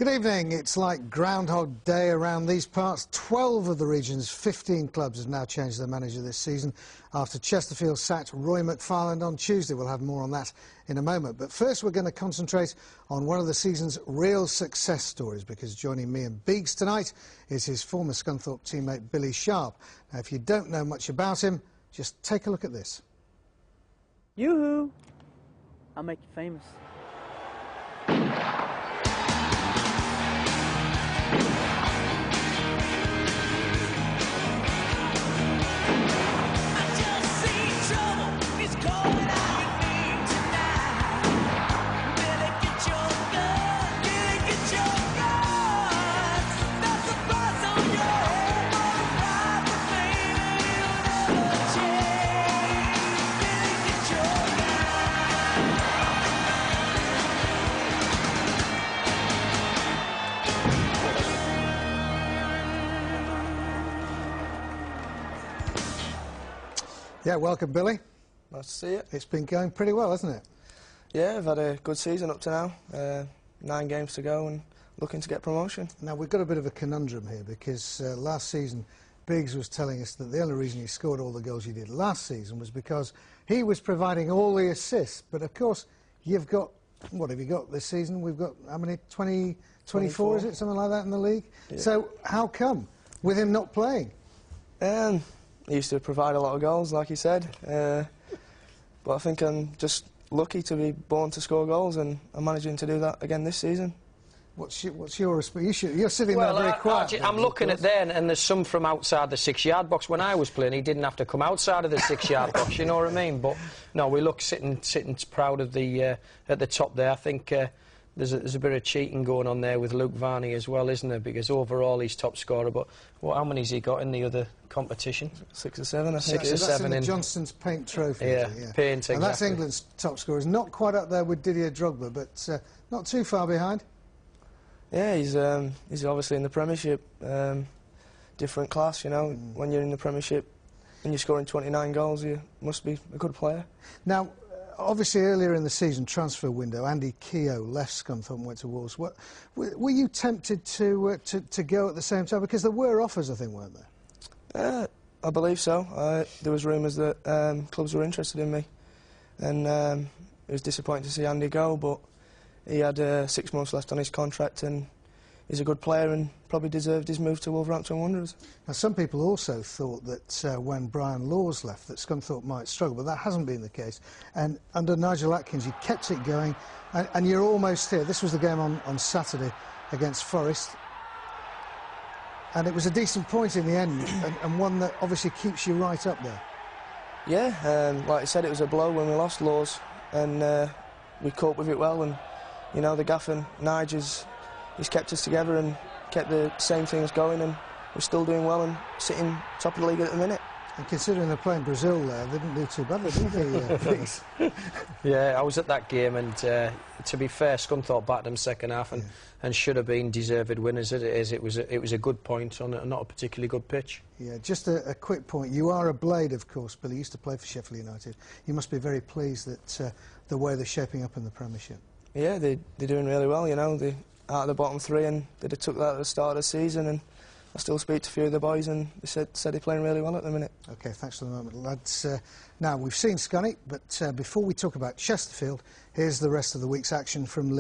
Good evening. It's like Groundhog Day around these parts. 12 of the region's 15 clubs have now changed their manager this season after Chesterfield sacked Roy McFarland on Tuesday. We'll have more on that in a moment. But first we're going to concentrate on one of the season's real success stories, because joining me and Beeks tonight is his former Scunthorpe teammate Billy Sharp. Now, if you don't know much about him, just take a look at this. Yoo-hoo! I'll make you famous. Yeah, welcome, Billy. Nice to see you. It's been going pretty well, hasn't it? Yeah, I've had a good season up to now. 9 games to go and looking to get promotion. Now, we've got a bit of a conundrum here, because last season Biggs was telling us that the only reason he scored all the goals he did last season was because he was providing all the assists. But, of course, you've got... What have you got this season? We've got, how many? 24, is it? Something like that in the league? Yeah. So, how come, with him not playing? He used to provide a lot of goals, like you said, but I think I'm just lucky to be born to score goals, and I'm managing to do that again this season. What's your response? You're sitting there very quiet. I'm looking at there, and there's some from outside the 6-yard box. When I was playing, he didn't have to come outside of the 6-yard box, you know what I mean? But no, we look sitting proud of the at the top there. I think there's a bit of cheating going on there with Luke Varney as well, isn't there? Because overall he's top scorer, but how many's he got in the other competition? 6 or 7, I think. 6 or 7 in the Johnston's Paint Trophy. Yeah, Paint, exactly. And that's England's top scorers. Not quite up there with Didier Drogba, but not too far behind. Yeah, he's obviously in the Premiership. Different class, you know. When you're in the Premiership and you're scoring 29 goals, you must be a good player. Now, obviously, earlier in the season, transfer window, Andy Keogh left Scunthorpe and went to Wolves. Were you tempted to go at the same time? Because there were offers, I think, weren't there? I believe so. There was rumours that clubs were interested in me, and it was disappointing to see Andy go, but he had 6 months left on his contract, and he's a good player and probably deserved his move to Wolverhampton Wanderers. Now, some people also thought that when Brian Laws left, that Scunthorpe might struggle, but that hasn't been the case. And under Nigel Atkins, you kept it going, and you're almost here. This was the game on Saturday against Forest, and it was a decent point in the end, and one that obviously keeps you right up there. Yeah, like I said, it was a blow when we lost Laws, and we coped with it well, and, you know, the gaffer, Nigel's, he's kept us together and kept the same things going, and we're still doing well and sitting top of the league at the minute. And considering they're playing Brazil there, they didn't do too badly, did they? Yeah, I was at that game, and to be fair, Scunthorpe battered them second half and should have been deserved winners as it is. It was a good point on not a particularly good pitch. Yeah, just a quick point. You are a Blade, of course, Billy. You used to play for Sheffield United. You must be very pleased that the way they're shaping up in the Premiership. Yeah, they're doing really well, you know. They're out of the bottom 3, and they took that at the start of the season, and I still speak to a few of the boys, and they said they're playing really well at the minute. OK, thanks for the moment, lads. Now, we've seen Scunny, but before we talk about Chesterfield, here's the rest of the week's action from